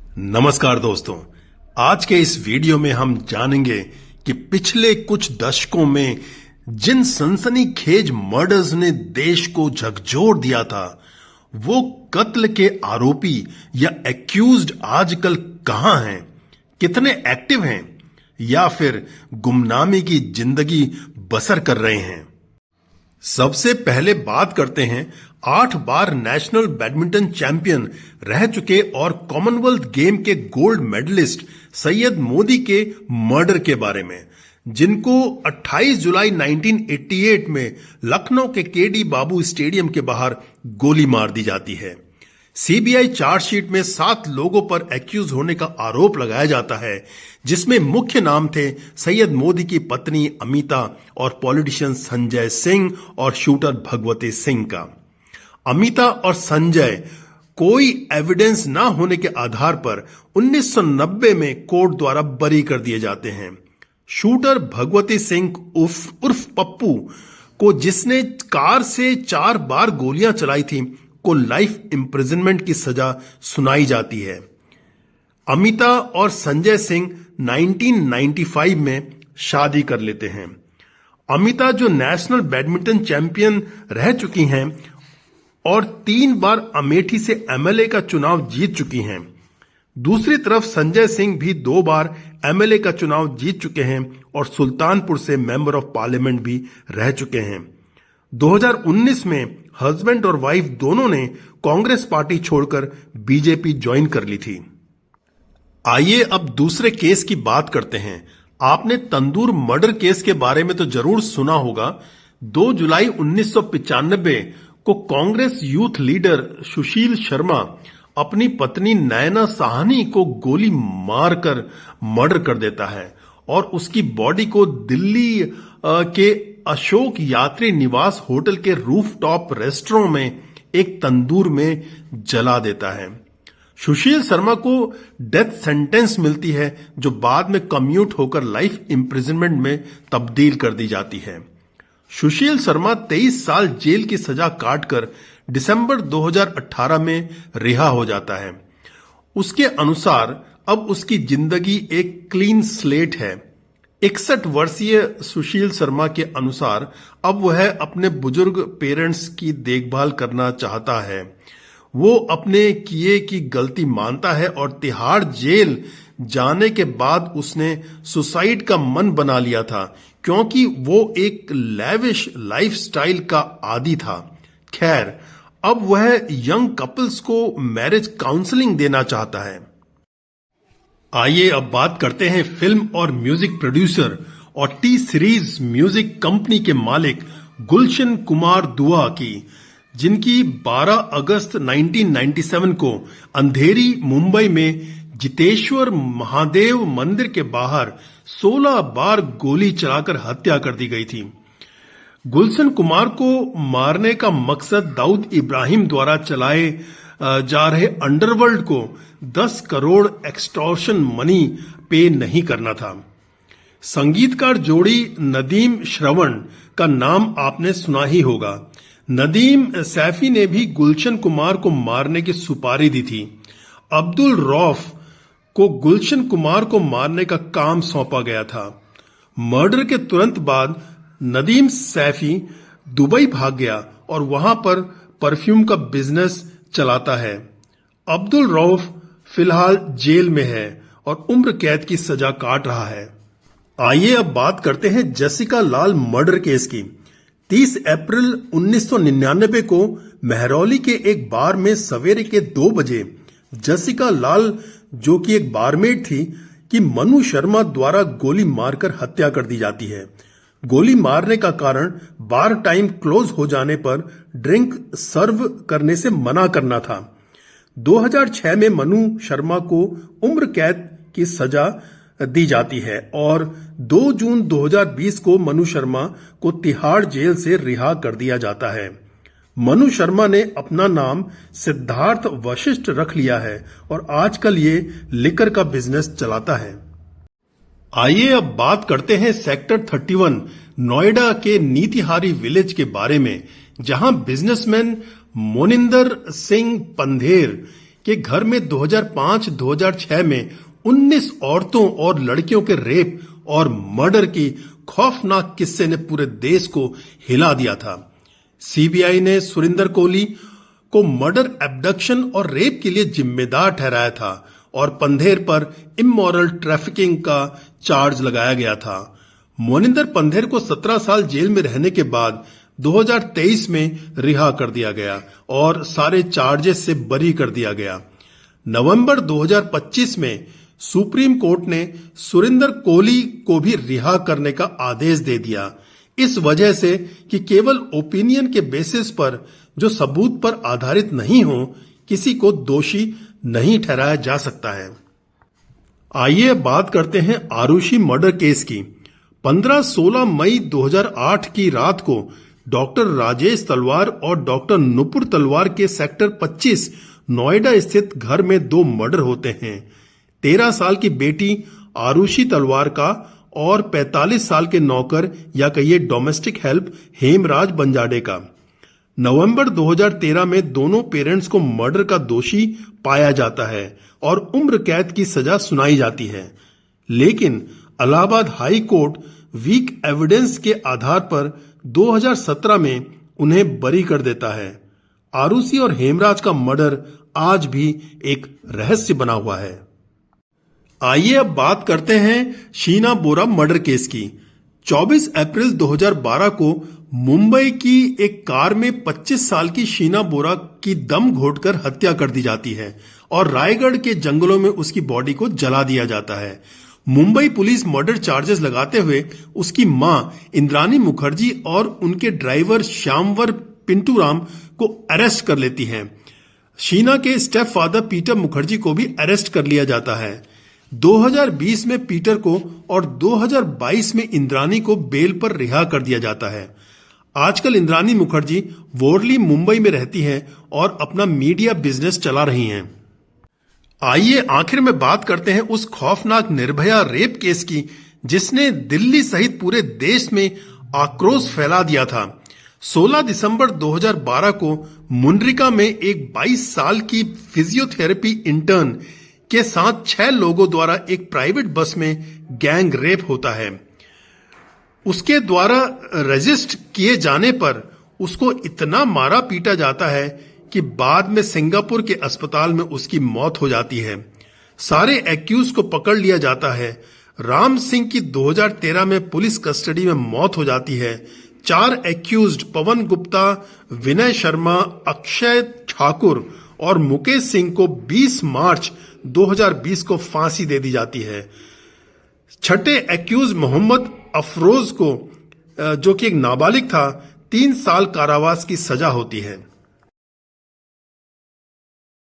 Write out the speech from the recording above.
नमस्कार दोस्तों, आज के इस वीडियो में हम जानेंगे कि पिछले कुछ दशकों में जिन सनसनीखेज मर्डर्स ने देश को झकझोर दिया था, वो कत्ल के आरोपी या एक्यूज्ड आजकल कहां हैं, कितने एक्टिव हैं या फिर गुमनामी की जिंदगी बसर कर रहे हैं। सबसे पहले बात करते हैं 8 बार नेशनल बैडमिंटन चैंपियन रह चुके और कॉमनवेल्थ गेम के गोल्ड मेडलिस्ट सैयद मोदी के मर्डर के बारे में, जिनको 28 जुलाई 1988 में लखनऊ के केडी बाबू स्टेडियम के बाहर गोली मार दी जाती है। सीबीआई चार्जशीट में 7 लोगों पर एक्यूज होने का आरोप लगाया जाता है, जिसमें मुख्य नाम थे सैयद मोदी की पत्नी अमिता और पॉलिटिशियन संजय सिंह और शूटर भगवती सिंह का। अमिता और संजय कोई एविडेंस ना होने के आधार पर 1990 में कोर्ट द्वारा बरी कर दिए जाते हैं। शूटर भगवती सिंह उर्फ पप्पू को, जिसने कार से 4 बार गोलियां चलाई थी, को लाइफ इंप्रिजनमेंट की सजा सुनाई जाती है। अमिता और संजय सिंह 1995 में शादी कर लेते हैं। अमिता, जो नेशनल बैडमिंटन चैंपियन रह चुकी हैं और 3 बार अमेठी से एमएलए का चुनाव जीत चुकी हैं। दूसरी तरफ संजय सिंह भी 2 बार एमएलए का चुनाव जीत चुके हैं और सुल्तानपुर से मेंबर ऑफ पार्लियामेंट भी रह चुके हैं। 2019 में हस्बैंड और वाइफ दोनों ने कांग्रेस पार्टी छोड़कर बीजेपी ज्वाइन कर ली थी। आइए अब दूसरे केस की बात करते हैं। आपने तंदूर मर्डर केस के बारे में तो जरूर सुना होगा। 2 जुलाई 1995 को कांग्रेस यूथ लीडर सुशील शर्मा अपनी पत्नी नयना साहनी को गोली मारकर मर्डर कर देता है और उसकी बॉडी को दिल्ली के अशोक यात्री निवास होटल के रूफटॉप रेस्टोरेंट में एक तंदूर में जला देता है। सुशील शर्मा को डेथ सेंटेंस मिलती है, जो बाद में कम्यूट होकर लाइफ इंप्रिजनमेंट में तब्दील कर दी जाती है। सुशील शर्मा 23 साल जेल की सजा काटकर दिसंबर 2018 में रिहा हो जाता है। उसके अनुसार अब उसकी जिंदगी एक क्लीन स्लेट है। 61 वर्षीय सुशील शर्मा के अनुसार अब वह अपने बुजुर्ग पेरेंट्स की देखभाल करना चाहता है। वो अपने किए की गलती मानता है और तिहाड़ जेल जाने के बाद उसने सुसाइड का मन बना लिया था, क्योंकि वो एक लैविश लाइफस्टाइल का आदी था। खैर, अब वह यंग कपल्स को मैरिज काउंसलिंग देना चाहता है। आइए अब बात करते हैं फिल्म और म्यूजिक प्रोड्यूसर और टी सीरीज म्यूजिक कंपनी के मालिक गुलशन कुमार दुआ की, जिनकी 12 अगस्त 1997 को अंधेरी मुंबई में जितेश्वर महादेव मंदिर के बाहर 16 बार गोली चलाकर हत्या कर दी गई थी। गुलशन कुमार को मारने का मकसद दाऊद इब्राहिम द्वारा चलाए जा रहे अंडरवर्ल्ड को 10 करोड़ एक्सटॉर्शन मनी पे नहीं करना था। संगीतकार जोड़ी नदीम श्रवण का नाम आपने सुना ही होगा। नदीम सैफी ने भी गुलशन कुमार को मारने की सुपारी दी थी। अब्दुल रौफ को गुलशन कुमार को मारने का काम सौंपा गया था। मर्डर के तुरंत बाद नदीम सैफी दुबई भाग गया और वहां पर परफ्यूम का बिजनेस चलाता है। अब्दुल रऊफ फिलहाल जेल में है और उम्र कैद की सजा काट रहा है। आइए अब बात करते हैं जेसिका लाल मर्डर केस की। 30 अप्रैल 1999 को महरौली के एक बार में सवेरे के 2 बजे जेसिका लाल, जो कि एक बारमेड थी, कि मनु शर्मा द्वारा गोली मारकर हत्या कर दी जाती है। गोली मारने का कारण बार टाइम क्लोज हो जाने पर ड्रिंक सर्व करने से मना करना था। 2006 में मनु शर्मा को उम्र कैद की सजा दी जाती है और 2 जून 2020 को मनु शर्मा को तिहाड़ जेल से रिहा कर दिया जाता है। मनु शर्मा ने अपना नाम सिद्धार्थ वशिष्ठ रख लिया है और आजकल ये लिकर का बिजनेस चलाता है। आइए अब बात करते हैं सेक्टर 31 नोएडा के नीतिहारी विलेज के बारे में, जहां बिजनेसमैन मोनिंदर सिंह पंधेर कि घर में 2005-2006 में 19 औरतों और लड़कियों के रेप और मर्डर की खौफनाक किस्से ने पूरे देश को हिला दिया था। सीबीआई ने सुरिंदर कोहली को मर्डर, एब्डक्शन और रेप के लिए जिम्मेदार ठहराया था और पंधेर पर इमोरल ट्रैफिकिंग का चार्ज लगाया गया था। मोनिंदर पंधेर को 17 साल जेल में रहने के बाद 2023 में रिहा कर दिया गया और सारे चार्जेस से बरी कर दिया गया। नवंबर 2025 में सुप्रीम कोर्ट ने सुरिंदर कोहली को भी रिहा करने का आदेश दे दिया, इस वजह से कि केवल ओपिनियन के बेसिस पर, जो सबूत पर आधारित नहीं हो, किसी को दोषी नहीं ठहराया जा सकता है। आइए बात करते हैं आरुषि मर्डर केस की। 15-16 मई 2008 की रात को डॉक्टर राजेश तलवार और डॉक्टर नुपुर तलवार के सेक्टर 25 नोएडा स्थित घर में 2 मर्डर होते हैं। 13 साल की बेटी आरुषि तलवार का और 45 साल के नौकर या कहिए डोमेस्टिक हेल्प हेमराज बंजाडे का। नवंबर 2013 में दोनों पेरेंट्स को मर्डर का दोषी पाया जाता है और उम्र कैद की सजा सुनाई जाती है, लेकिन Allahabad high court weak evidence के आधार पर 2017 में उन्हें बरी कर देता है। आरुषि और हेमराज का मर्डर आज भी एक रहस्य बना हुआ है। आइए अब बात करते हैं शीना बोरा मर्डर केस की। 24 अप्रैल 2012 को मुंबई की एक कार में 25 साल की शीना बोरा की दम घोटकर हत्या कर दी जाती है और रायगढ़ के जंगलों में उसकी बॉडी को जला दिया जाता है। मुंबई पुलिस मर्डर चार्जेस लगाते हुए उसकी मां इंद्रानी मुखर्जी और उनके ड्राइवर श्यामवर पिंटूराम को अरेस्ट कर लेती है। शीना के स्टेप फादर पीटर मुखर्जी को भी अरेस्ट कर लिया जाता है। 2020 में पीटर को और 2022 में इंद्रानी को बेल पर रिहा कर दिया जाता है। आजकल इंद्रानी मुखर्जी वोरली मुंबई में रहती हैं और अपना मीडिया बिजनेस चला रही हैं। आइए आखिर में बात करते हैं उस खौफनाक निर्भया रेप केस की जिसने दिल्ली सहित पूरे देश में आक्रोश फैला दिया था। 16 दिसंबर 2012 को मुंड्रिका में एक 22 साल की फिजियोथेरेपी इंटर्न के साथ 6 लोगों द्वारा एक प्राइवेट बस में गैंग रेप होता है। उसके द्वारा रजिस्ट किए जाने पर उसको इतना मारा पीटा जाता है कि बाद में सिंगापुर के अस्पताल में उसकी मौत हो जाती है। सारे एक्यूज को पकड़ लिया जाता है। राम सिंह की 2013 में पुलिस कस्टडी में मौत हो जाती है। 4 एक्यूज्ड पवन गुप्ता, विनय शर्मा, अक्षय ठाकुर और मुकेश सिंह को 20 मार्च 2020 को फांसी दे दी जाती है। छठे एक्यूज मोहम्मद अफरोज को, जो कि एक नाबालिग था, 3 साल कारावास की सजा होती है।